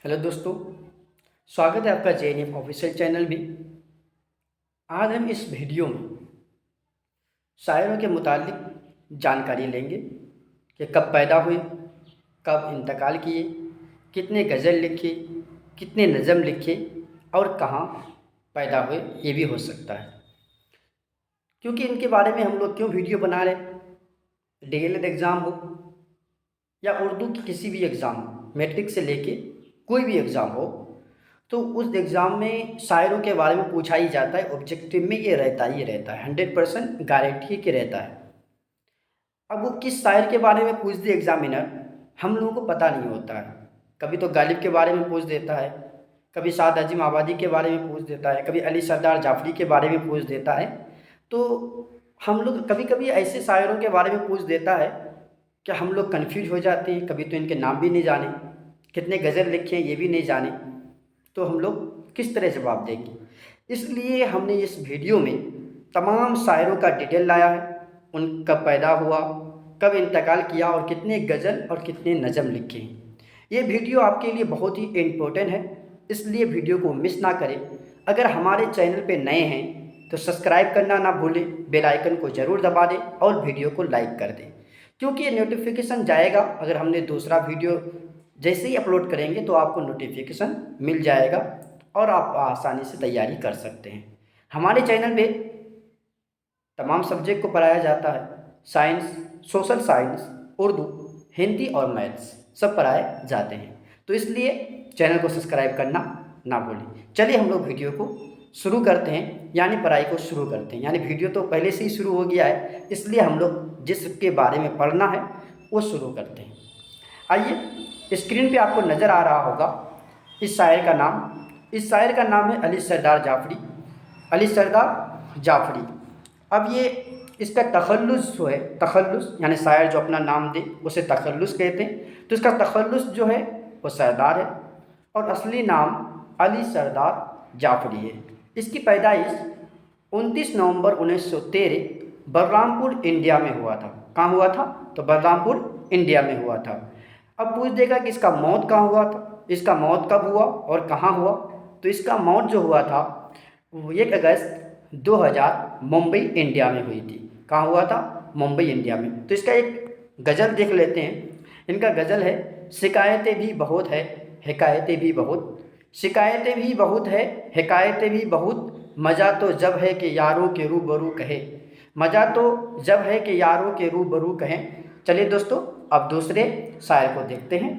Hello दोस्तों, स्वागत है आपका JNF ऑफिशियल चैनल में। आज हम इस वीडियो में शायरों के मुतालिक जानकारी लेंगे कि कब पैदा हुए, कब इंतकाल किए, कितने गज़ल लिखे, कितने नज़म लिखे और कहाँ पैदा हुए, ये भी हो सकता है। क्योंकि इनके बारे में हम लोग क्यों वीडियो बना रहे, DLED एग्ज़ाम हो या उर्दू की किसी भी एग्ज़ाम हो, मैट्रिक से लेके कोई भी एग्ज़ाम हो, तो उस एग्ज़ाम में शायरों के बारे में पूछा ही जाता है। ऑब्जेक्टिव में ये रहता है 100% गारंटी के रहता है। अब वो किस शायर के बारे में पूछ दे एग्जामिनर, हम लोगों को पता नहीं होता है। कभी तो गालिब के बारे में पूछ देता है, कभी साद अजीम आबादी के बारे में पूछ देता है, कभी अली सरदार जाफरी के बारे में पूछ देता है। तो हम लोग कभी कभी ऐसे शायरों के बारे में पूछ देता है कि हम लोग कन्फ्यूज हो जाते हैं। कभी तो इनके नाम भी नहीं जाने, कितने गज़ल लिखे हैं ये भी नहीं जाने, तो हम लोग किस तरह जवाब देंगे। इसलिए हमने इस वीडियो में तमाम शायरों का डिटेल लाया है, उन कब पैदा हुआ, कब इंतकाल किया और कितने गज़ल और कितने नज़म लिखे हैं। ये वीडियो आपके लिए बहुत ही इम्पोर्टेंट है, इसलिए वीडियो को मिस ना करें। अगर हमारे चैनल पे नए हैं तो सब्सक्राइब करना ना भूलें, बेल आइकन को ज़रूर दबा दें और वीडियो को लाइक कर दें, क्योंकि ये नोटिफिकेशन जाएगा। अगर हमने दूसरा वीडियो जैसे ही अपलोड करेंगे तो आपको नोटिफिकेशन मिल जाएगा और आप आसानी से तैयारी कर सकते हैं। हमारे चैनल पे तमाम सब्जेक्ट को पढ़ाया जाता है, science, social science, Urdu, Hindi और मैथ्स सब पढ़ाए जाते हैं। तो इसलिए चैनल को सब्सक्राइब करना ना भूलें। चलिए हम लोग वीडियो को शुरू करते हैं, यानी पढ़ाई को शुरू करते हैं। यानी वीडियो तो पहले से ही शुरू हो गया है, इसलिए हम लोग जिसके बारे में पढ़ना है वो शुरू करते हैं। आइए, स्क्रीन पे आपको नज़र आ रहा होगा इस शायर का नाम है अली सरदार जाफरी। अली सरदार जाफरी। अब ये इसका तखल्लुस जो है, तखल्लुस यानी शायर जो अपना नाम दे उसे तखल्लुस कहते हैं। तो इसका तखल्लुस जो है वो सरदार है और असली नाम अली सरदार जाफरी है। इसकी पैदाइश 29 नवंबर 1913 बलरामपुर इंडिया में हुआ था। कहाँ हुआ था? तो बलरामपुर इंडिया में हुआ था। अब पूछ देगा कि इसका मौत कहाँ हुआ था, इसका मौत कब हुआ और कहाँ हुआ। तो इसका मौत जो हुआ था वो 1 अगस्त 2000 मुंबई इंडिया में हुई थी। कहाँ हुआ था? मुंबई इंडिया में। तो इसका एक गज़ल देख लेते हैं। इनका गज़ल है, शिकायतें भी बहुत है, हिकायतें भी बहुत, शिकायतें भी बहुत है, हिकायतें भी बहुत, मज़ा तो जब है कि यारों के रूबरू कहे, मज़ा तो जब है कि यारों के रूबरू कहें। चलिए दोस्तों, अब दूसरे शायर को देखते हैं।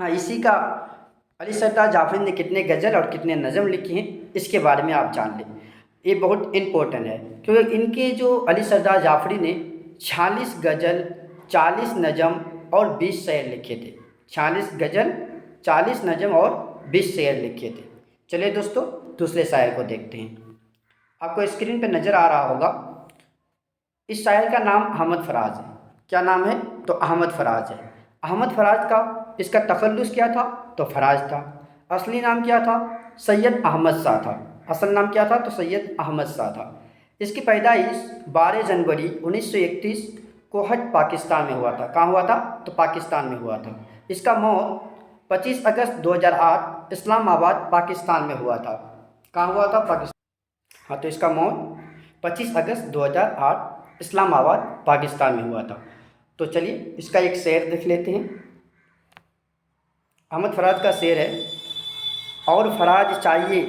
हाँ, इसी का अली सरदार जाफरी ने कितने गज़ल और कितने नज़म लिखे हैं इसके बारे में आप जान लें। ये बहुत इम्पोर्टेंट है, क्योंकि इनके जो अली सरदार जाफरी ने 46 गज़ल, 40 नज़म और 20 शेर लिखे थे। 46 गज़ल, 40 नज़म और 20 शेर लिखे थे। चलिए दोस्तों, दूसरे शायर को देखते हैं। आपको स्क्रीन पर नज़र आ रहा होगा, इस शायर का नाम अहमद फराज है। क्या नाम है? तो अहमद फराज है। अहमद फराज का इसका तखल्लुस क्या था? तो फराज था। असली नाम क्या था? सैयद अहमद शाह था। असल नाम क्या था? तो सैयद अहमद शाह था। इसकी पैदाइश 12 जनवरी 1931 को हट पाकिस्तान में हुआ था। कहाँ हुआ था? तो पाकिस्तान में हुआ था। इसका मौत 25 अगस्त 2008 इस्लामाबाद पाकिस्तान में हुआ था। कहाँ हुआ था? पाकिस्तान। हाँ, तो इसका मौत 25 अगस्त 2008 इस्लामाबाद पाकिस्तान में हुआ था। तो चलिए इसका एक शेर देख लेते हैं। अहमद फराज का शेर है, और फराज चाहिए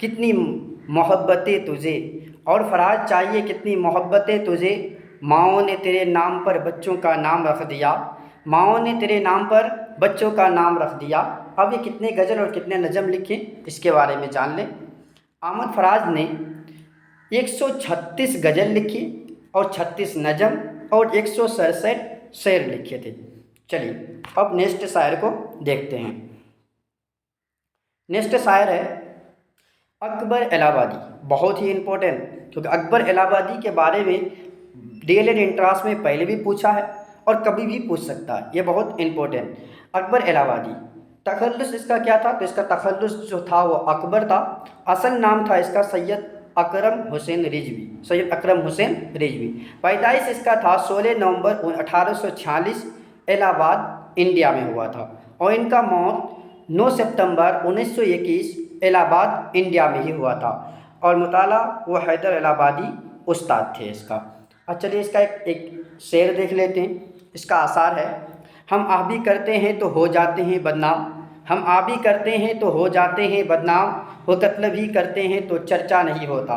कितनी मोहब्बतें तुझे, और फराज चाहिए कितनी मोहब्बतें तुझे, माओ ने तेरे नाम पर बच्चों का नाम रख दिया, माओ ने तेरे नाम पर बच्चों का नाम रख दिया। अब ये कितने गज़ल और कितने नज़म लिखे इसके बारे में जान लें। अहमद फराज ने 136 गज़ल लिखी और 36 नज़म और 167 शेर लिखे थे। चलिए अब नेक्स्ट शायर को देखते हैं। नेक्स्ट शायर है अकबर इलाहाबादी। बहुत ही इम्पोर्टेंट, क्योंकि अकबर इलाहाबादी के बारे में DLED एंट्रांस में पहले भी पूछा है और कभी भी पूछ सकता है। ये बहुत इम्पोर्टेंट। अकबर इलाहाबादी, तखल्लुस इसका क्या था? तो इसका तखल्लुस जो था वो अकबर था। असल नाम था इसका सैयद अकरम हुसैन रिजवी, सैयद अकरम हुसैन रिजवी। पैदाइश इसका था 16 नवंबर 1846 इलाहाबाद इंडिया में हुआ था। और इनका मौत 9 सितंबर 1921 इलाहाबाद इंडिया में ही हुआ था। और मुताला वो हैदर इलाहाबादी उस्ताद थे इसका। अब चलिए इसका एक शेर देख लेते हैं। इसका आसार है, हम आ भी करते हैं तो हो जाते हैं बदनाम, हम आ भी करते हैं तो हो जाते हैं बदनाम, हो कत्ल भी करते हैं तो चर्चा नहीं होता।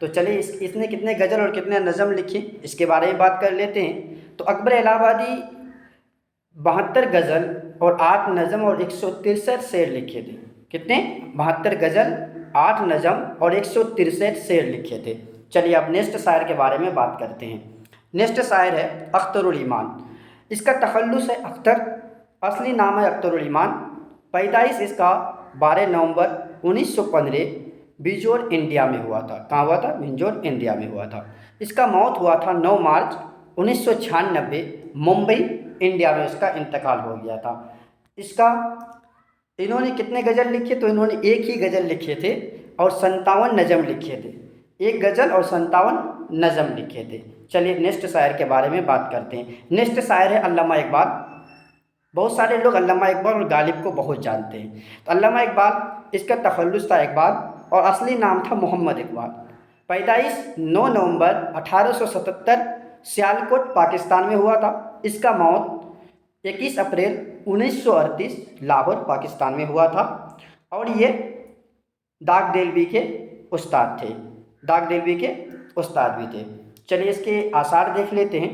तो चलिए इसने कितने गज़ल और कितने नज़म लिखे इसके बारे में बात कर लेते हैं। तो अकबर इलाहाबादी 72 गज़ल और 8 नज़म और 163 शेर लिखे थे। कितने? 72 गज़ल, 8 नज़म और 163 शेर लिखे थे। चलिए अब नेक्स्ट शायर के बारे में बात करते हैं। नेक्स्ट शायर है अख्तरुल ईमान। इसका तखल्लुस है अख्तर, असली नाम है अख्तरुल ईमान। पैदाइश इसका 12 नवंबर 1915 बिजोर इंडिया में हुआ था। कहाँ हुआ था? बिजोर इंडिया में हुआ था। इसका मौत हुआ था 9 मार्च 1996 मुंबई इंडिया में इसका इंतकाल हो गया था। इन्होंने कितने गज़ल लिखे? तो इन्होंने एक ही गज़ल लिखे थे और 57 नज़म लिखे थे। एक गज़ल और 57 नज़म लिखे थे। चलिए नेक्स्ट शायर के बारे में बात करते हैं। नेक्स्ट शायर है अल्लामा इकबाल। बहुत सारे लोग अल्लामा इकबाल और गालिब को बहुत जानते हैं। तो अल्लामा इकबाल, इसका तखल्लुस था इकबाल और असली नाम था मोहम्मद इकबाल। पैदाइश 9 नवंबर 1877 सियालकोट पाकिस्तान में हुआ था। इसका मौत 21 अप्रैल 1938 लाहौर पाकिस्तान में हुआ था। और ये दाग देलवी के उस्ताद थे, दाग देलवी के उस्ताद भी थे। चलिए इसके आसार देख लेते हैं।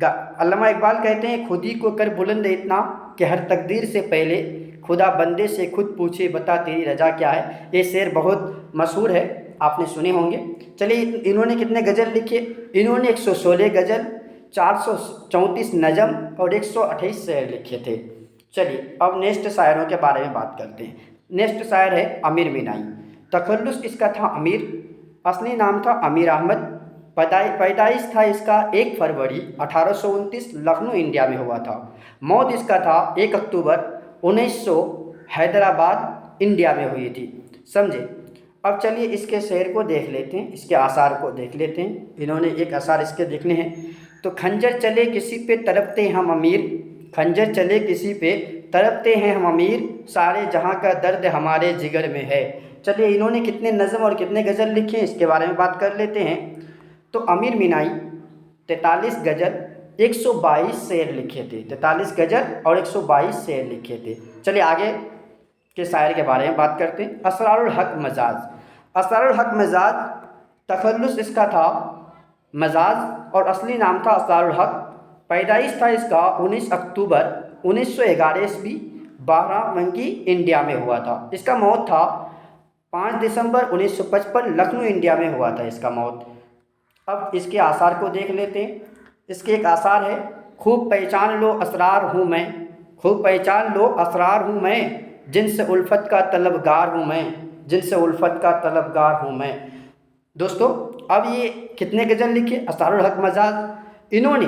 अल्लामा इकबाल कहते हैं, खुद ही को कर बुलंद इतना कि हर तकदीर से पहले खुदा बंदे से खुद पूछे बता तेरी रजा क्या है। ये शेर बहुत मशहूर है, आपने सुने होंगे। चलिए इन्होंने कितने गज़ल लिखे? इन्होंने 116 गज़ल, 434 नज़म और 128 शेर लिखे थे। चलिए अब नेक्स्ट शायरों के बारे में बात करते हैं। नेक्स्ट शायर है अमीर मीनाई। तखल्लुस इसका था अमीर, असली नाम था अमीर अहमद। पैदाइश था इसका 1 फरवरी 1829 लखनऊ इंडिया में हुआ था। मौत इसका था 1 अक्टूबर 1900 हैदराबाद इंडिया में हुई थी। समझे? अब चलिए इसके शेर को देख लेते हैं, इसके आसार को देख लेते हैं। इन्होंने एक आसार इसके देखने हैं। तो खंजर चले किसी पे तड़पते हम अमीर, खंजर चले किसी पे तड़पते हैं हम अमीर, सारे जहां का दर्द हमारे जिगर में है। चलिए इन्होंने कितने नज़म और कितने गज़ल लिखे हैं इसके बारे में बात कर लेते हैं। तो अमीर मीनाई 43 गज़ल, 122 शेर लिखे थे। 43 गज़ल और 122 शेर लिखे थे। चलिए आगे के शायर के बारे में बात करते हैं। असरारुल हक मजाज। असरारुल हक मजाज, तखल्लुस इसका था मजाज और असली नाम था असरारुल हक। पैदाइश था इसका 19 अक्टूबर 1911 ईस्वी बाराबंकी इंडिया में हुआ था। इसका मौत था 5 दिसंबर 1955 लखनऊ इंडिया में हुआ था इसका मौत। अब इसके आसार को देख लेते हैं। इसके एक आसार है, खूब पहचान लो असरार हूँ मैं, खूब पहचान लो असरार हूँ मैं, जिनसे उल्फत का तलबगार हूँ मैं, जिनसे उल्फत का तलबगार हूँ मैं। दोस्तों अब ये कितने गज़ल लिखे? असरारुल हक मजाज इन्होंने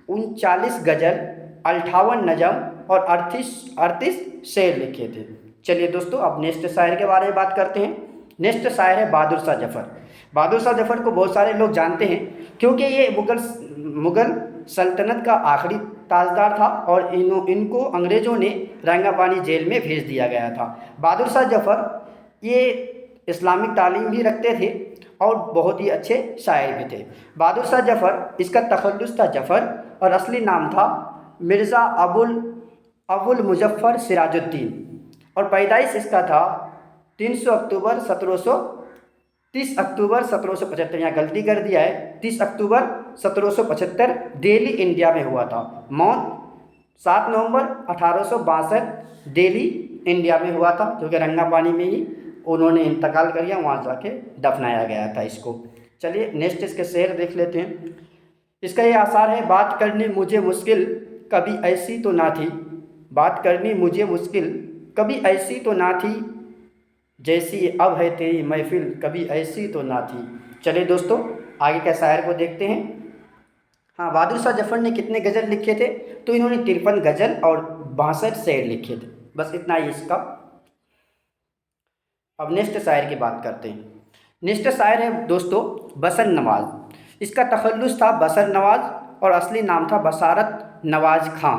39 गज़ल, 58 नज़म और 38 शेर लिखे थे। चलिए दोस्तों अब नेक्स्ट शायर के बारे में बात करते हैं। नेक्स्ट शायर है बहादुर शाह जफ़र। बहादुर शाह जफ़र को बहुत सारे लोग जानते हैं क्योंकि ये मुग़ल सल्तनत का आखिरी ताजदार था और इनको अंग्रेज़ों ने रंगापानी जेल में भेज दिया गया था। बहादुर शाह जफ़र ये इस्लामिक तालीम भी रखते थे और बहुत ही अच्छे शायर भी थे। बहादुर शाह जफ़र, इसका तखल्लुस था जफ़र और असली नाम था मिर्ज़ा अबुल मुज़फ़्फ़र सिराजुद्दीन। और पैदाइश इसका था 30 अक्टूबर 1775, यहाँ गलती कर दिया है, 30 अक्टूबर 1775 दिल्ली इंडिया में हुआ था। मौत 7 नवंबर 1862 दिल्ली इंडिया में हुआ था, क्योंकि रंगापानी में ही उन्होंने इंतकाल कर दिया, वहाँ जाके दफनाया गया था इसको। चलिए नेक्स्ट इसके शेर देख लेते हैं। इसका ये आसार है, बात करनी मुझे मुश्किल कभी ऐसी तो ना थी, बात करनी मुझे मुश्किल कभी ऐसी तो ना थी, जैसी अब है तेरी महफिल कभी ऐसी तो ना थी। चलिए दोस्तों आगे के शायर को देखते हैं। हाँ, बहादुर शाह जफ़र ने कितने गज़ल लिखे थे? तो इन्होंने 53 गज़ल और 62 शेर लिखे थे। बस इतना ही इसका। अब नेक्स्ट शायर की बात करते हैं। नेक्स्ट शायर है दोस्तों बसर नवाज़। इसका तखल्लुस था बसर नवाज़ और असली नाम था बसारत नवाज़ खां।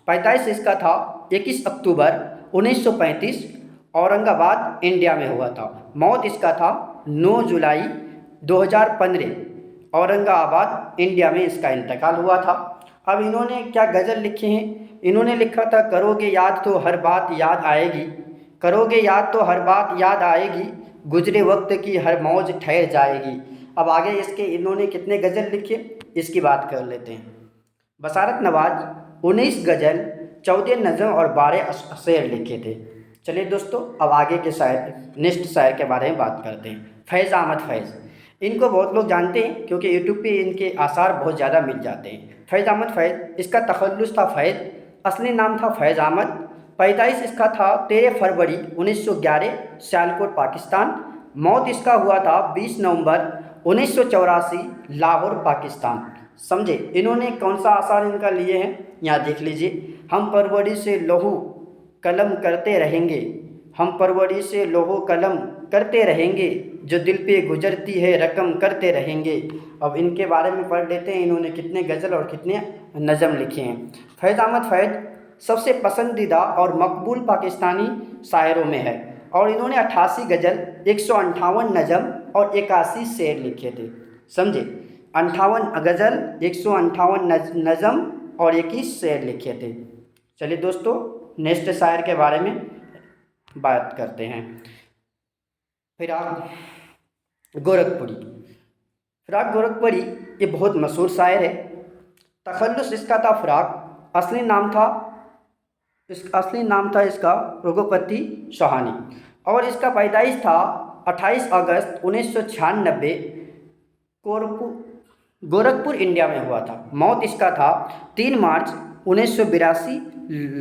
पैदाइश इसका था 21 अक्टूबर 1935 औरंगाबाद इंडिया में हुआ था। मौत इसका था 9 जुलाई 2015 औरंगाबाद इंडिया में इसका इंतकाल हुआ था। अब इन्होंने क्या गज़ल लिखे हैं, इन्होंने लिखा था, करोगे याद तो हर बात याद आएगी, करोगे याद तो हर बात याद आएगी, गुजरे वक्त की हर मौज ठहर जाएगी। अब आगे इसके इन्होंने कितने गज़ल लिखे इसकी बात कर लेते हैं। बसारत नवाज 19 गज़ल, 14 नज़म और 12 शेर लिखे थे। चलिए दोस्तों, अब आगे के शायर, नेक्स्ट शायर के बारे में बात करते हैं। फैज़ अहमद फैज़, इनको बहुत लोग जानते हैं क्योंकि यूट्यूब पे इनके आसार बहुत ज़्यादा मिल जाते हैं। फैज़ अहमद फैज़, इसका तखल्लुस था फैज़, असली नाम था फैज़ अहमद। पैदाइश इसका था 13 फरवरी 1911 सियालकोट पाकिस्तान। मौत इसका हुआ था 20 नवंबर 1984 लाहौर पाकिस्तान। समझे, इन्होंने कौन सा आसार इनका लिए हैं, यहाँ देख लीजिए। हम परवरी से लहू कलम करते रहेंगे, हम परवरी से लोहो कलम करते रहेंगे, जो दिल पे गुजरती है रकम करते रहेंगे। अब इनके बारे में पढ़ लेते हैं, इन्होंने कितने गज़ल और कितने नज़म लिखे हैं। फैज़ अहमद फैज़ सबसे पसंदीदा और मकबूल पाकिस्तानी शायरों में है और इन्होंने 88 गज़ल, 158 नज़म और 81 शेर लिखे थे। समझे, 58 गज़ल, 158 नज़म और 21 शेर लिखे थे। चलिए दोस्तों, नेक्स्ट शायर के बारे में बात करते हैं। फिराक गोरखपुरी, फिराक गोरखपुरी ये बहुत मशहूर शायर है। तखल्लुस इसका था फिराक, असली नाम था इसका रघुपति सोहानी और इसका पैदाइश था 28 अगस्त 1996 गोरखपुर इंडिया में हुआ था। मौत इसका था 3 मार्च 1982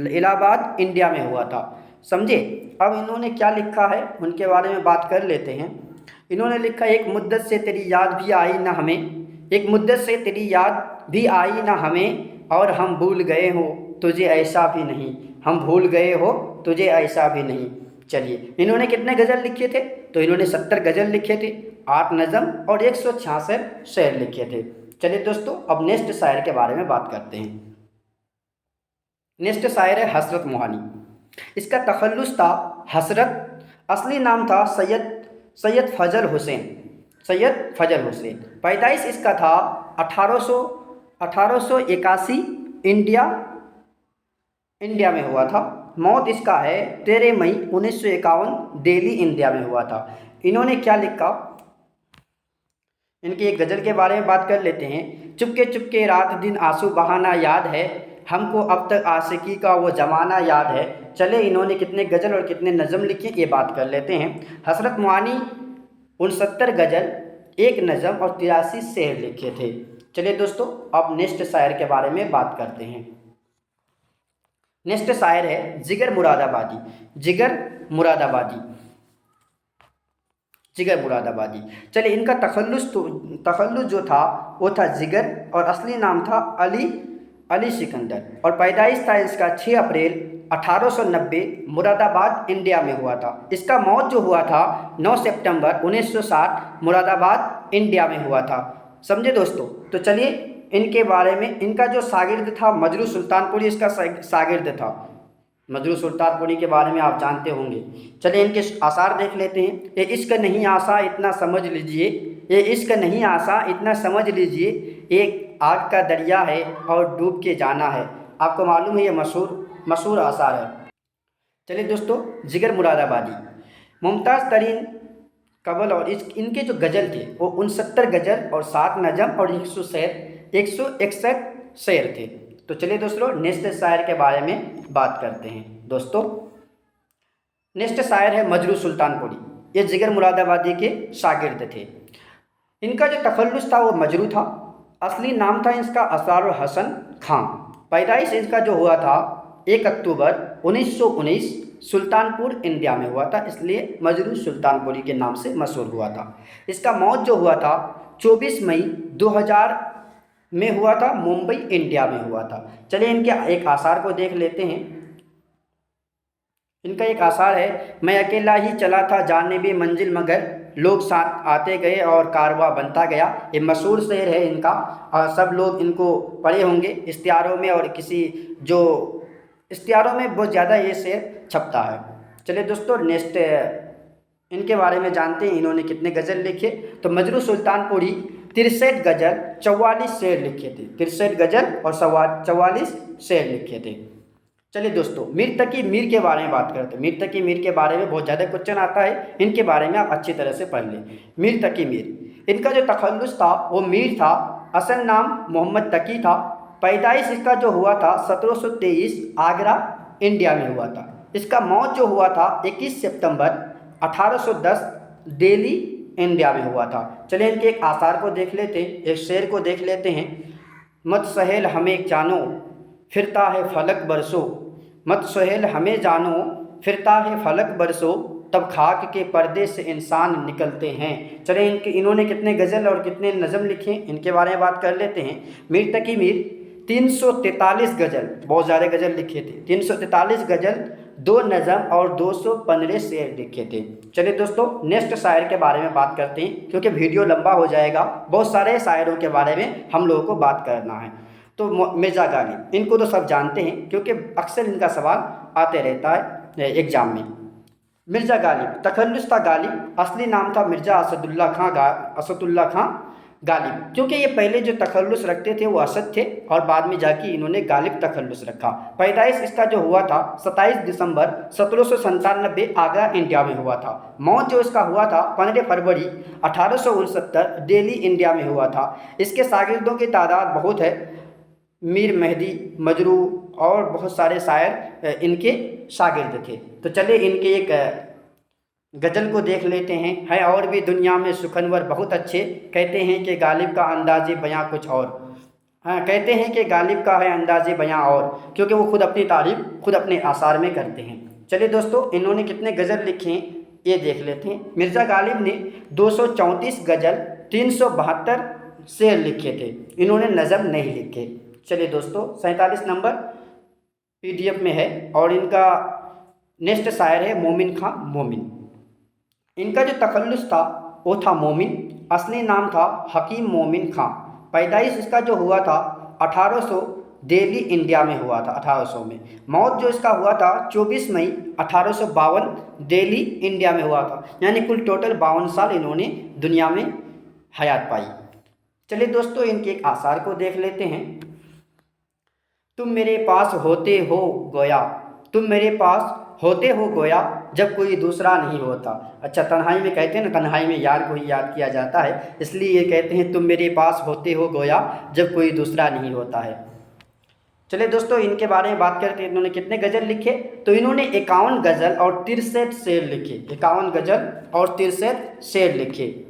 इलाहाबाद इंडिया में हुआ था। समझे, अब इन्होंने क्या लिखा है उनके बारे में बात कर लेते हैं। इन्होंने लिखा, एक मुद्दत से तेरी याद भी आई ना हमें, एक मुद्दत से तेरी याद भी आई ना हमें, और हम भूल गए हो तुझे ऐसा भी नहीं, हम भूल गए हो तुझे ऐसा भी नहीं। चलिए, इन्होंने कितने गज़ल लिखे थे, तो इन्होंने 70 गज़ल लिखे थे, 8 नज़म और 166 शेर लिखे थे। चलिए दोस्तों, अब नेक्स्ट शायर के बारे में बात करते हैं। नेक्स्ट शायर है हसरत मोहानी। इसका तखल्लुस था हसरत, असली नाम था सैयद फजल हुसैन। पैदाइश इसका था 1881 इंडिया में हुआ था। मौत इसका है 13 मई 1951 दिल्ली इंडिया में हुआ था। इन्होंने क्या लिखा, इनकी एक गज़ल के बारे में बात कर लेते हैं। चुपके चुपके रात दिन आंसू बहाना याद है, हमको अब तक आशिकी का वो ज़माना याद है। चले, इन्होंने कितने गज़ल और कितने नज़म लिखे ये बात कर लेते हैं। हसरत मोहानी 69 गज़ल, 1 नज़म और 83 शेर लिखे थे। चलिए दोस्तों, अब नेक्स्ट शायर के बारे में बात करते हैं। नेक्स्ट शायर है जिगर मुरादाबादी। चलिए, इनका तखल्लुस जो था वो था जिगर और असली नाम था अली सिकंदर और पैदाइश था इसका 6 अप्रैल 1890 मुरादाबाद इंडिया में हुआ था। इसका मौत जो हुआ था 9 सितंबर 1960 मुरादाबाद इंडिया में हुआ था। समझे दोस्तों, तो चलिए इनके बारे में, इनका जो शागिर्द था मजरू सुल्तानपुरी इसका शागिर्द था। मजरू सुल्तानपुरी के बारे में आप जानते होंगे। चलिए इनके आसार देख लेते हैं। ये इश्क नहीं आसा इतना समझ लीजिए, ये इश्क नहीं आसा इतना समझ लीजिए, एक आग का दरिया है और डूब के जाना है। आपको मालूम है ये मशहूर आसार है। चलिए दोस्तों, जिगर मुरादाबादी मुमताज़ तरीन कबल और इनके जो गज़ल थे वो 69 गज़ल और 7 नज़म और 161 शेर थे। तो चलिए दोस्तों, नेक्स्ट शायर के बारे में बात करते हैं। दोस्तों, नेक्स्ट शायर है मजरू सुल्तानपुरी। ये जिगर मुरादाबादी के शागिर्द थे। इनका जो तखल्लुस था वो मजरू था, असली नाम था इसका असरारुल हसन खां। पैदाइश इसका जो हुआ था 1 अक्टूबर 1919 सुल्तानपुर इंडिया में हुआ था, इसलिए मजरू सुल्तानपुरी के नाम से मशहूर हुआ था। इसका मौत जो हुआ था 24 मई 2000 में हुआ था, मुंबई इंडिया में हुआ था। चलिए इनके एक आसार को देख लेते हैं। इनका एक आसार है, मैं अकेला ही चला था जानिबे मंजिल मगर लोग साथ आते गए और कारवां बनता गया। ये मशहूर शेर है इनका और सब लोग इनको पढ़े होंगे इश्तिहारों में और किसी जो इश्तिहारों में बहुत ज़्यादा ये शेर छपता है। चलिए दोस्तों, नेक्स्ट इनके बारे में जानते हैं, इन्होंने कितने गज़ल लिखे। तो मजरू सुल्तानपुरी 63 गज़ल 44 शेर लिखे थे। 63 गज़ल और 44 शेर लिखे थे। चलिए दोस्तों, मीर तकी मीर के बारे में बात करते हैं। मीर तकी मीर के बारे में बहुत ज़्यादा क्वेश्चन आता है, इनके बारे में आप अच्छी तरह से पढ़ लें। मीर तकी मीर, इनका जो तखल्लुस था वो मीर था। असल नाम मोहम्मद तकी था। पैदाइश इसका जो हुआ था 1723 आगरा इंडिया में हुआ था। इसका मौत जो हुआ था 21 सितंबर 1810 दिल्ली इंडिया में हुआ था। चलिए इनके एक आसार को देख लेते हैं, एक शेर को देख लेते हैं। मत सहेल हमें जानो फिरता है फलक बरसो, मत सहेल हमें जानो फिरता है फलक बरसो, तब खाक के पर्दे से इंसान निकलते हैं। चलिए इन्होंने कितने गज़ल और कितने नज़म लिखे इनके बारे में बात कर लेते हैं। मीर तकी मीर 343 गज़ल, बहुत ज़्यादा गज़ल लिखे थे। 343 गज़ल, 2 नज़म और 215 शेर लिखे थे। चलिए दोस्तों, नेक्स्ट शायर के बारे में बात करते हैं, क्योंकि वीडियो लंबा हो जाएगा। बहुत सारे शायरों के बारे में हम लोगों को बात करना है। तो मिर्ज़ा गालिब, इनको तो सब जानते हैं क्योंकि अक्सर इनका सवाल आते रहता है एग्ज़ाम में। मिर्ज़ा गालिब, तखल्लुस था गालिब, असली नाम था मिर्ज़ा असदुल्ला खां गालिब। क्योंकि ये पहले जो तखल्लुस रखते थे वो असद थे और बाद में जाके इन्होंने गालिब तखल्लुस रखा। पैदाइश इसका जो हुआ था 27 दिसंबर 1797 आगरा इंडिया में हुआ था। मौत जो इसका हुआ था 15 फरवरी 1869 दिल्ली इंडिया में हुआ था। इसके शागिर्दों की तादाद बहुत है। मीर मेहदी, मजरू और बहुत सारे शायर इनके शागिर्द थे। तो चलिए इनके एक गज़ल को देख लेते हैं। है और भी दुनिया में सुखनवर बहुत अच्छे, कहते हैं कि गालिब का अंदाज़े बयां कुछ और। हाँ, कहते हैं कि गालिब का है अंदाज़े बयां और, क्योंकि वो खुद अपनी तारीफ खुद अपने आसार में करते हैं। चलिए दोस्तों, इन्होंने कितने गज़ल लिखे हैं ये देख लेते हैं। मिर्ज़ा गालिब ने 234 गज़ल 372 शेर लिखे थे। इन्होंने नज़म नहीं लिखे। चलिए दोस्तों, 47 नंबर PDF में है और इनका नेक्स्ट शायर है मोमिन खां मोमिन। इनका जो तखल्लुस था वो था मोमिन, असली नाम था हकीम मोमिन खां। पैदाइश इसका जो हुआ था 1800 दिल्ली इंडिया में हुआ था 1800 में। मौत जो इसका हुआ था 24 मई 1852 दिल्ली इंडिया में हुआ था। यानी कुल टोटल 52 साल इन्होंने दुनिया में हयात पाई। चलिए दोस्तों, इनके एक आसार को देख लेते हैं। तुम मेरे पास होते हो गोया, तुम मेरे पास होते हो गोया, जब कोई दूसरा नहीं होता। अच्छा, तन्हाई में कहते हैं ना, तन्हाई में यार को ही याद किया जाता है, इसलिए ये कहते हैं तुम मेरे पास होते हो गोया, जब कोई दूसरा नहीं होता है। चलिए दोस्तों, इनके बारे में बात करते हैं। इन्होंने कितने गज़ल लिखे? तो इन्होंने 51 गज़ल और 63 शेर लिखे। 51 गज़ल और 63 शेर लिखे।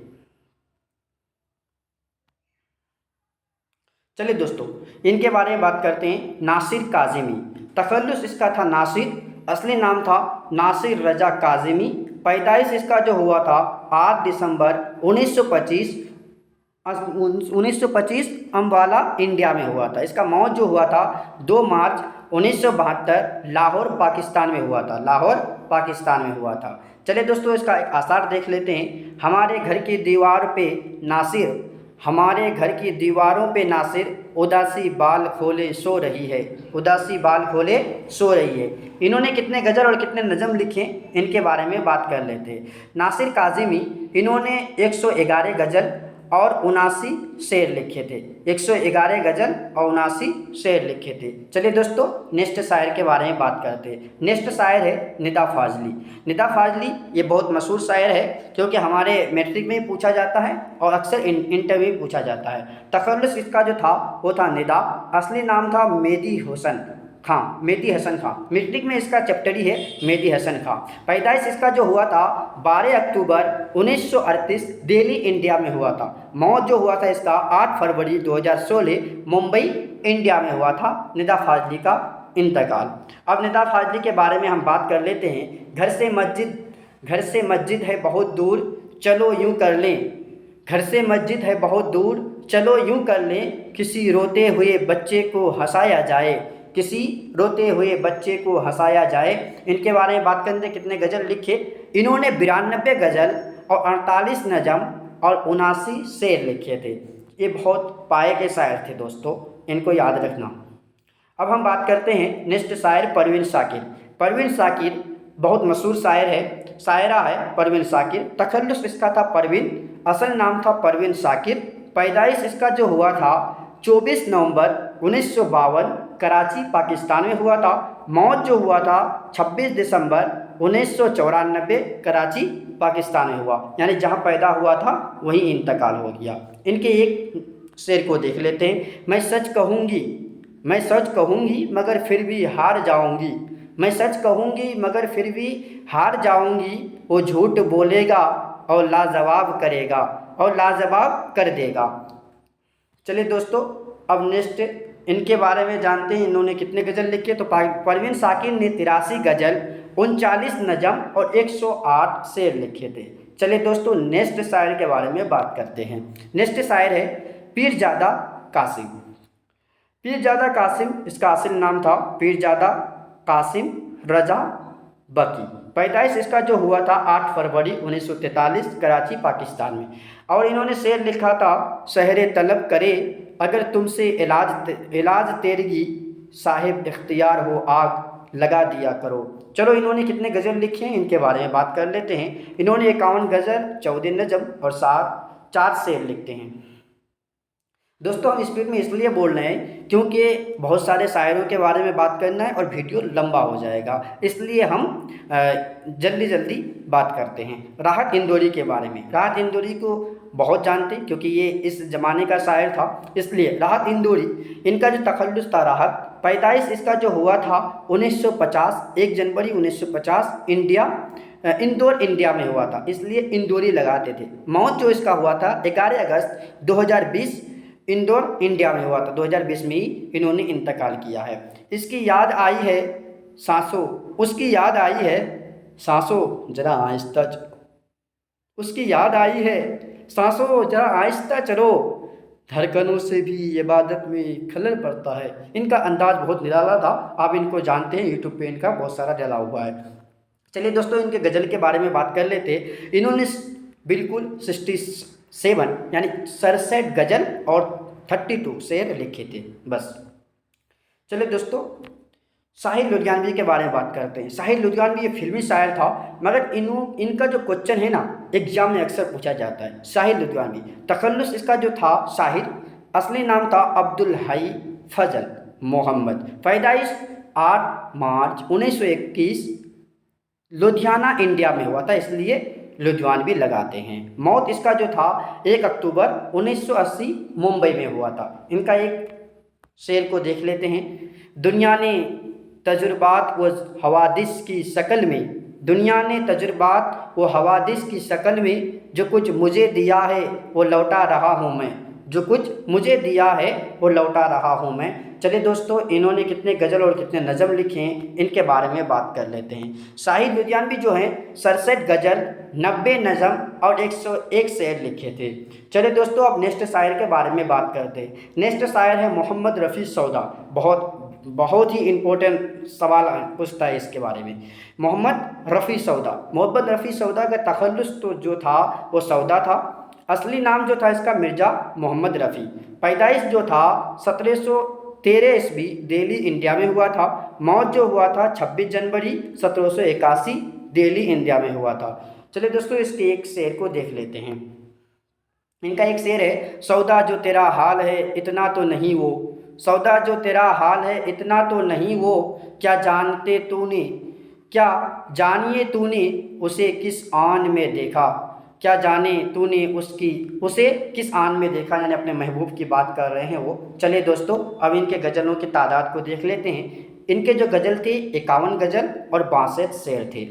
चलिए दोस्तों, इनके बारे में बात करते हैं। नासिर काज़िमी, तखल्लुस इसका था नासिर, असली नाम था नासिर रजा काज़िमी। पैदाइश इसका जो हुआ था 8 दिसंबर 1925 अम्बाला इंडिया में हुआ था। इसका मौत जो हुआ था 2 मार्च 1972 लाहौर पाकिस्तान में हुआ था। लाहौर पाकिस्तान में हुआ था। चलिए दोस्तों, इसका एक आसार देख लेते हैं। हमारे घर की दीवार पे नासिर, हमारे घर की दीवारों पे नासिर, उदासी बाल खोले सो रही है, उदासी बाल खोले सो रही है। इन्होंने कितने गज़ल और कितने नज़म लिखे इनके बारे में बात कर लेते हैं। नासिर काज़िमी, इन्होंने 111 गज़ल और 79 शेर लिखे थे। 111 गज़ल और 79 शेर लिखे थे। चलिए दोस्तों, नेक्स्ट शायर के बारे में बात करते हैं। नेक्स्ट शायर है निदा फ़ाज़ली। निदा फ़ाज़ली ये बहुत मशहूर शायर है, क्योंकि हमारे मैट्रिक में पूछा जाता है और अक्सर इंटरव्यू में पूछा जाता है। तखल्लुस इसका जो था वो था निदा, असली नाम था मेहदी हसन खां। मैट्रिक में इसका चैप्टर ही है मेहदी हसन खां। पैदाइश इसका जो हुआ था 12 अक्टूबर 1938 दिल्ली इंडिया में हुआ था। मौत जो हुआ था इसका 8 फरवरी 2016 मुंबई इंडिया में हुआ था। निदा फ़ाज़ली का इंतकाल। अब निदा फ़ाज़ली के बारे में हम बात कर लेते हैं। घर से मस्जिद है बहुत दूर, चलो यूँ कर लें, घर से मस्जिद है बहुत दूर, चलो यूँ कर लें, किसी रोते हुए बच्चे को हंसाया जाए, किसी रोते हुए बच्चे को हंसाया जाए। इनके बारे में बात करें कितने गज़ल लिखे। इन्होंने 92 गज़ल और 48 नज़म और 79 शेर लिखे थे। ये बहुत पाए के शायर थे दोस्तों, इनको याद रखना। अब हम बात करते हैं नेक्स्ट शायर परवीन शाकिर। परवीन शाकिर बहुत मशहूर शायर है, शायरा है परवीन शाकिर। तखल्लुस इसका था परवीन, असल नाम था परवीन शाकिर। पैदाइश इसका जो हुआ था 24 नवंबर 1952 कराची पाकिस्तान में हुआ था। मौत जो हुआ था 26 दिसंबर 1994 कराची पाकिस्तान में हुआ, यानी जहाँ पैदा हुआ था वहीं इंतकाल हो गया। इनके एक शेर को देख लेते हैं। मैं सच कहूँगी मगर फिर भी हार जाऊँगी। मैं सच कहूँगी मगर फिर भी हार जाऊँगी। वो झूठ बोलेगा और लाजवाब करेगा और लाजवाब कर देगा। चलिए दोस्तों, अब नेक्स्ट इनके बारे में जानते हैं, इन्होंने कितने गज़ल लिखे। तो परवीन शाकिर ने 83 गज़ल, 39 नज़म और 108 शेर लिखे थे। चलिए दोस्तों, नेक्स्ट शायर के बारे में बात करते हैं। नेक्स्ट शायर है पीरजादा कासिम। पीरजादा कासिम इसका असल नाम था पीरजादा कासिम रजा बकी। पैदाइश इसका जो हुआ था 8 फरवरी 1943 कराची पाकिस्तान में। और इन्होंने शेर लिखा था शहरे तलब करे अगर तुमसे इलाज तेरगी, साहिब इख्तियार हो आग लगा दिया करो। चलो, इन्होंने कितने गज़ल लिखे हैं इनके बारे में बात कर लेते हैं। इन्होंने 51 गज़ल, 14 नज़म और 4 शेर लिखते हैं। दोस्तों, हम स्पीड में इसलिए बोल रहे हैं क्योंकि बहुत सारे शायरों के बारे में बात करना है और वीडियो लंबा हो जाएगा, इसलिए हम जल्दी जल्दी बात करते हैं। राहत इंदौरी के बारे में। राहत इंदौरी को बहुत जानते हैं क्योंकि ये इस ज़माने का शायर था, इसलिए राहत इंदौरी, इनका जो तखल्लुस था राहत, पैदाइश इसका जो हुआ था 1950 1 जनवरी 1950 इंदौर इंडिया में हुआ था, इसलिए इंदौरी लगाते थे। मौत जो इसका हुआ था 11 अगस्त 2020 इंदौर इंडिया में हुआ था। 2020 में ही इन्होंने इंतकाल किया है। इसकी याद आई है सांसों, उसकी याद आई है सांसों जरा आहिस्ता, उसकी याद आई है सांसों जरा आहिस्ता चलो, धड़कनों से भी इबादत में खलल पड़ता है। इनका अंदाज बहुत निराला था, आप इनको जानते हैं, यूट्यूब पे इनका बहुत सारा डला हुआ है। चलिए दोस्तों, इनके गज़ल के बारे में बात कर लेते। इन्होंने बिल्कुल 67 यानी 67 गज़ल और 32 शेर लिखे थे बस। चलिए दोस्तों, साहिर लुधियानवी के बारे में बात करते हैं। साहिर लुधियानवी ये फिल्मी शायर था, मगर इनका जो क्वेश्चन है ना एग्जाम में अक्सर पूछा जाता है। साहिर लुधियानवी, तखल्लुस इसका जो था साहिर, असली नाम था अब्दुल हई फजल मोहम्मद। पैदाइश 8 मार्च 1921 लुधियाना इंडिया में हुआ था, इसलिए लुधियानवी लगाते हैं। मौत इसका जो था 1 अक्टूबर 1980 मुंबई में हुआ था। इनका एक शेर को देख लेते हैं। दुनिया ने तजुर्बात व हवादिस की शक्ल में, दुनिया ने तजुर्बात व हवादिस की शक्ल में जो कुछ मुझे दिया है वो लौटा रहा हूँ मैं, जो कुछ मुझे दिया है वो लौटा रहा हूँ मैं। चलिए दोस्तों, इन्होंने कितने गज़ल और कितने नज़म लिखे हैं इनके बारे में बात कर लेते हैं। साहिर लुधियानवी जो हैं 67 गज़ल, 90 नज़म और 101 शेर लिखे थे। चलिए दोस्तों, अब नेक्स्ट शायर के बारे में बात करते हैं। नेक्स्ट शायर है मोहम्मद रफ़ी सौदा। बहुत ही इम्पोर्टेंट सवाल पूछता है इसके बारे में। मोहम्मद रफ़ी सौदा का तखल्लुस तो जो था वो सौदा था। असली नाम जो था इसका मिर्ज़ा मोहम्मद रफ़ी। पैदाइश जो था 1713 ईस्वी दिल्ली इंडिया में हुआ था। मौत जो हुआ था 26 जनवरी 1781 दिल्ली इंडिया में हुआ था। चलिए दोस्तों, इसके एक शेर को देख लेते हैं। इनका एक शेर है, सौदा जो तेरा हाल है इतना तो नहीं वो, सौदा जो तेरा हाल है इतना तो नहीं वो, क्या जानिए तूने उसे किस आन में देखा, क्या जाने तूने उसे किस आन में देखा, यानी अपने महबूब की बात कर रहे हैं वो। चलिए दोस्तों, अब इनके गज़लों की तादाद को देख लेते हैं। इनके जो गज़ल थे 51 गज़ल और 62 शेर थे।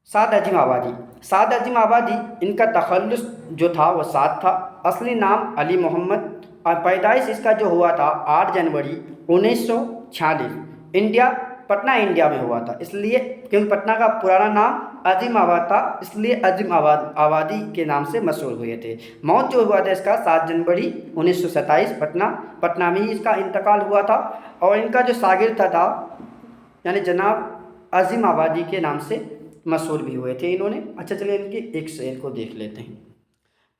साद अजीम आबादी इनका तखल्लुस जो था वो साद था। असली नाम अली मोहम्मद और पैदाइश इसका जो हुआ था 8 जनवरी 1946 पटना इंडिया में हुआ था, इसलिए क्योंकि पटना का पुराना नाम अजीम आबाद था, इसलिए अजीम आबादी के नाम से मशहूर हुए थे। मौत जो हुआ था इसका 7 जनवरी 1927 पटना में ही इसका इंतकाल हुआ था। और इनका जो शागिर्द था यानी जनाब अजीम आबादी के नाम से मशहूर भी हुए थे इन्होंने। अच्छा, चलिए इनके एक शेर को देख लेते हैं।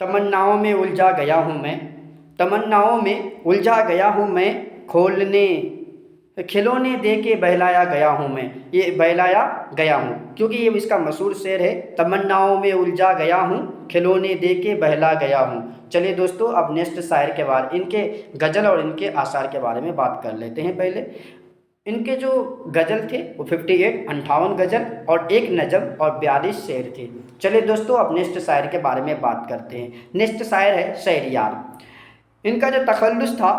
तमन्नाओं में उलझा गया हूँ मैं, तमन्नाओं में उलझा गया हूँ मैं, खोलने खिलौने दे के बहलाया गया हूँ मैं। ये बहलाया गया हूँ क्योंकि ये इसका मशहूर शेर है, तमन्नाओं में उलझा गया हूँ, खिलौने दे के बहला गया हूँ। चलिए दोस्तों, अब नेक्स्ट शायर के बारे, इनके गज़ल और इनके आशार के बारे में बात कर लेते हैं। पहले इनके जो गज़ल थे वो 58 गज़ल और एक नज़म और 42 शेर थे। चलिए दोस्तों, अब नेक्स्ट शायर के बारे में बात करते हैं। नेक्स्ट शायर है शहरयार। इनका जो तखल्लुस था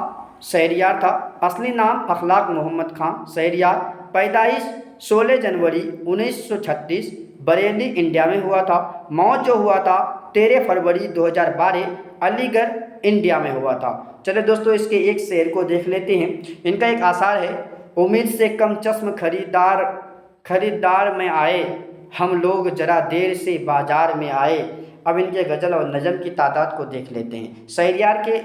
शहरयार था। असली नाम अखलाक मोहम्मद खां शहरयार। पैदाइश 16 जनवरी 1936 बरेली इंडिया में हुआ था। मौत जो हुआ था 13 फरवरी 2012 अलीगढ़ इंडिया में हुआ था। चलिए दोस्तों, इसके एक शेर को देख लेते हैं। इनका एक आसार है, उम्मीद से कम चश्म खरीदार में आए, हम लोग जरा देर से बाजार में आए। अब इनके गज़ल और नज़म की तादाद को देख लेते हैं। शहरयार के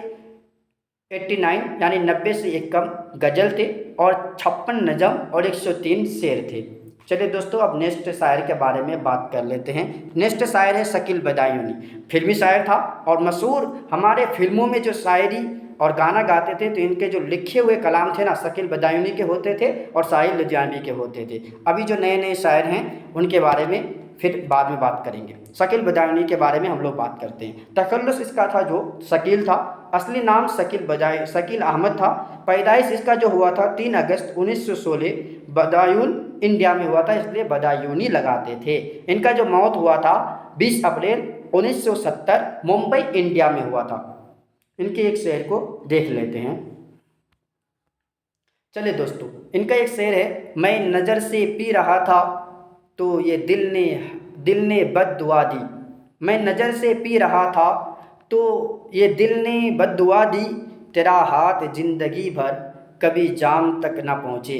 89 यानी 90 से एक कम गज़ल थे और 56 नज़म और 103 शेर थे। चलिए दोस्तों, अब नेक्स्ट शायर के बारे में बात कर लेते हैं। नेक्स्ट शायर है शकील बदायूनी। फिल्मी शायर था और मशहूर हमारे फिल्मों में जो शायरी और गाना गाते थे तो इनके जो लिखे हुए कलाम थे ना, शकील बदायूनी के होते थे और साहिल लुधियानवी के होते थे। अभी जो नए नए शायर हैं उनके बारे में फिर बाद में बात करेंगे। शकील बदायूनी के बारे में हम लोग बात करते हैं। तखल्लुस इसका था जो शकील था। असली नाम शकील अहमद था। पैदाइश इसका जो हुआ था 3 अगस्त 1916 बदायून इंडिया में हुआ था, इसलिए बदायूनी लगाते थे। इनका जो मौत हुआ था 20 अप्रैल 1970 मुंबई इंडिया में हुआ था। इनके एक शेर को देख लेते हैं। चलिए दोस्तों, इनका एक शेर है, मैं नज़र से पी रहा था तो ये दिल ने बद्दुआ दी। मैं नज़र से पी रहा था तो ये दिल ने बद्दुआ दी, तेरा हाथ जिंदगी भर कभी जाम तक ना पहुँचे,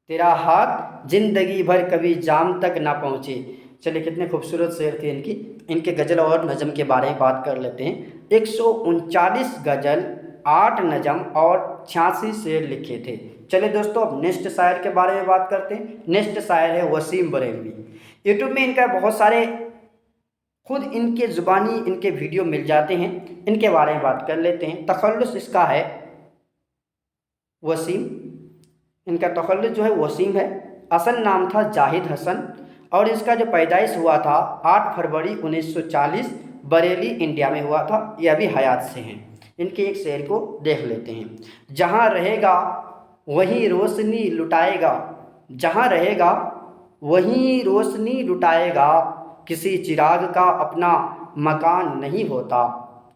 तेरा हाथ जिंदगी भर कभी जाम तक ना पहुँचे। चलिए, कितने खूबसूरत शेर थे इनकी। इनके गज़ल और नज़म के बारे में बात कर लेते हैं। 139 गज़ल, 8 नज़म और 86 शेर लिखे थे। चलिए दोस्तों, अब नेक्स्ट शायर के बारे में बात करते हैं। नेक्स्ट शायर है वसीम बरेलवी। यूट्यूब में इनका बहुत सारे खुद इनके ज़ुबानी इनके वीडियो मिल जाते हैं। इनके बारे में बात कर लेते हैं। तखल्लुस इसका है वसीम। इनका तखल्लुस जो है वसीम है। असल नाम था जाहिद हसन और इसका जो पैदाइश हुआ था 8 फरवरी 1940 बरेली इंडिया में हुआ था। ये अभी हयात से हैं। इनके एक शेर को देख लेते हैं। जहाँ रहेगा वहीं रोशनी लुटाएगा, जहाँ रहेगा वहीं रोशनी लुटाएगा, किसी चिराग का अपना मकान नहीं होता,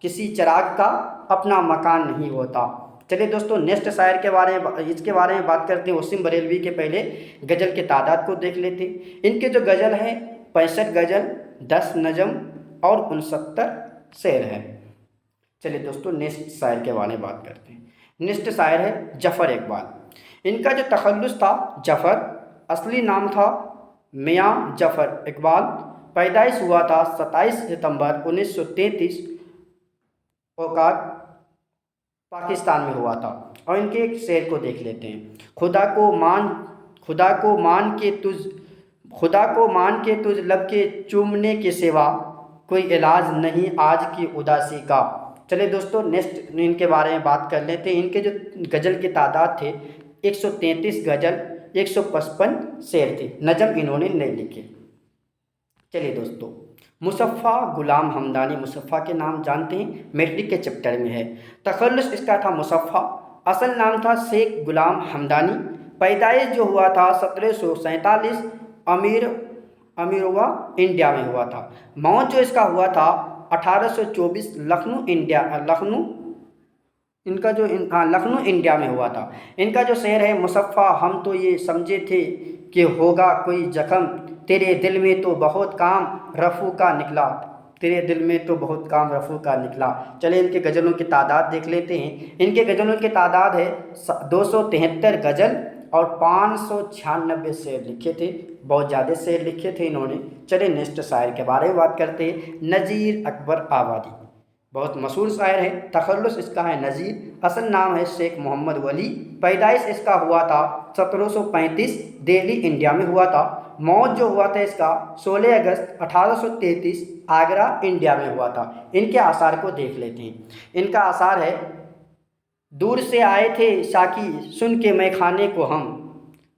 किसी चिराग का अपना मकान नहीं होता। चलिए दोस्तों, नेक्स्ट शायर के बारे में इसके बारे में बात करते हैं। वसीम बरेलवी के पहले गज़ल के तादाद को देख लेते हैं। इनके जो गज़ल हैं 65 गज़ल, 10 नज़म और 69 शेर है। चलिए दोस्तों, नेक्स्ट शायर के बारे में बात करते हैं। नेक्स्ट शायर है जफ़र इकबाल। इनका जो तखल्लुस था जफ़र, असली नाम था मियाँ जफ़र इकबाल। पैदाइश हुआ था 27 सितंबर 1933 औकात पाकिस्तान में हुआ था। और इनके एक शेर को देख लेते हैं। खुदा को मान के तुझ लब के चूमने के सिवा कोई इलाज नहीं आज की उदासी का। चलिए दोस्तों, नेक्स्ट इनके बारे में बात कर लेते हैं। इनके जो गज़ल की तादाद थे 133 गज़ल, 155 शेर थे। नज़म इन्होंने नहीं लिखे। चलिए दोस्तों, मुसफ़ा गुलाम हमदानी। मुसफ़ा के नाम जानते हैं, मैट्रिक के चैप्टर में है। तखल्लुस इसका था मुसफ़ा। असल नाम था शेख गुलाम हमदानी। पैदाइश जो हुआ था 1747 अमीरवा इंडिया में हुआ था। मौत जो इसका हुआ था 1824 लखनऊ इंडिया में हुआ था। इनका जो शेर है मुसफ़ा, हम तो ये समझे थे कि होगा कोई जख्म, तेरे दिल में तो बहुत काम रफ़ू का निकला, तेरे दिल में तो बहुत काम रफ़ू का निकला। चले इनके गज़लों की तादाद देख लेते हैं। इनके गज़लों की तादाद है 273 गज़ल और 596 शेर लिखे थे। बहुत ज़्यादा शेर लिखे थे इन्होंने। चले नेक्स्ट शायर के बारे में बात करते हैं। नज़ीर अकबर आबादी बहुत मशहूर शायर है। तखल्लुस इसका है नज़ीर। असल नाम है शेख मोहम्मद वली। पैदाइश इसका हुआ था 1735 दिल्ली इंडिया में हुआ था। मौत जो हुआ था इसका 16 अगस्त 1833 आगरा इंडिया में हुआ था। इनके आसार को देख लेते हैं। इनका आसार है, दूर से आए थे साकी सुन के मैं खाने को हम,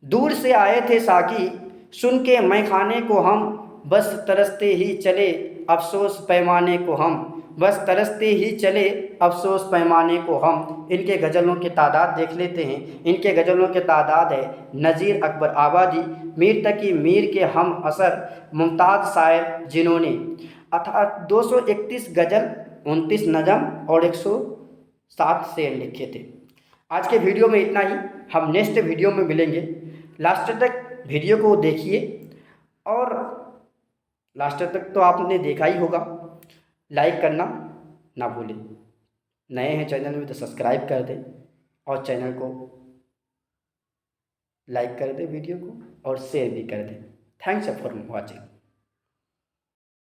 दूर से आए थे साकी सुन के मैं खाने को हम, बस तरसते ही चले अफसोस पैमाने को हम, बस तरसते ही चले अफसोस पैमाने को हम। इनके गज़लों की तादाद देख लेते हैं। इनके गज़लों की तादाद है, नज़ीर अकबर आबादी, मीर तकी मीर के हम असर, मुमताज़ शायर जिन्होंने 231 गज़ल, 29 नज़म और 107 शेर लिखे थे। आज के वीडियो में इतना ही। हम नेक्स्ट वीडियो में मिलेंगे। लास्ट तक वीडियो को देखिए, और लास्ट तक तो आपने देखा ही होगा। लाइक करना ना भूलें। नए हैं चैनल में तो सब्सक्राइब कर दें, और चैनल को लाइक कर दें, वीडियो को और शेयर भी कर दें। Thanks for watching.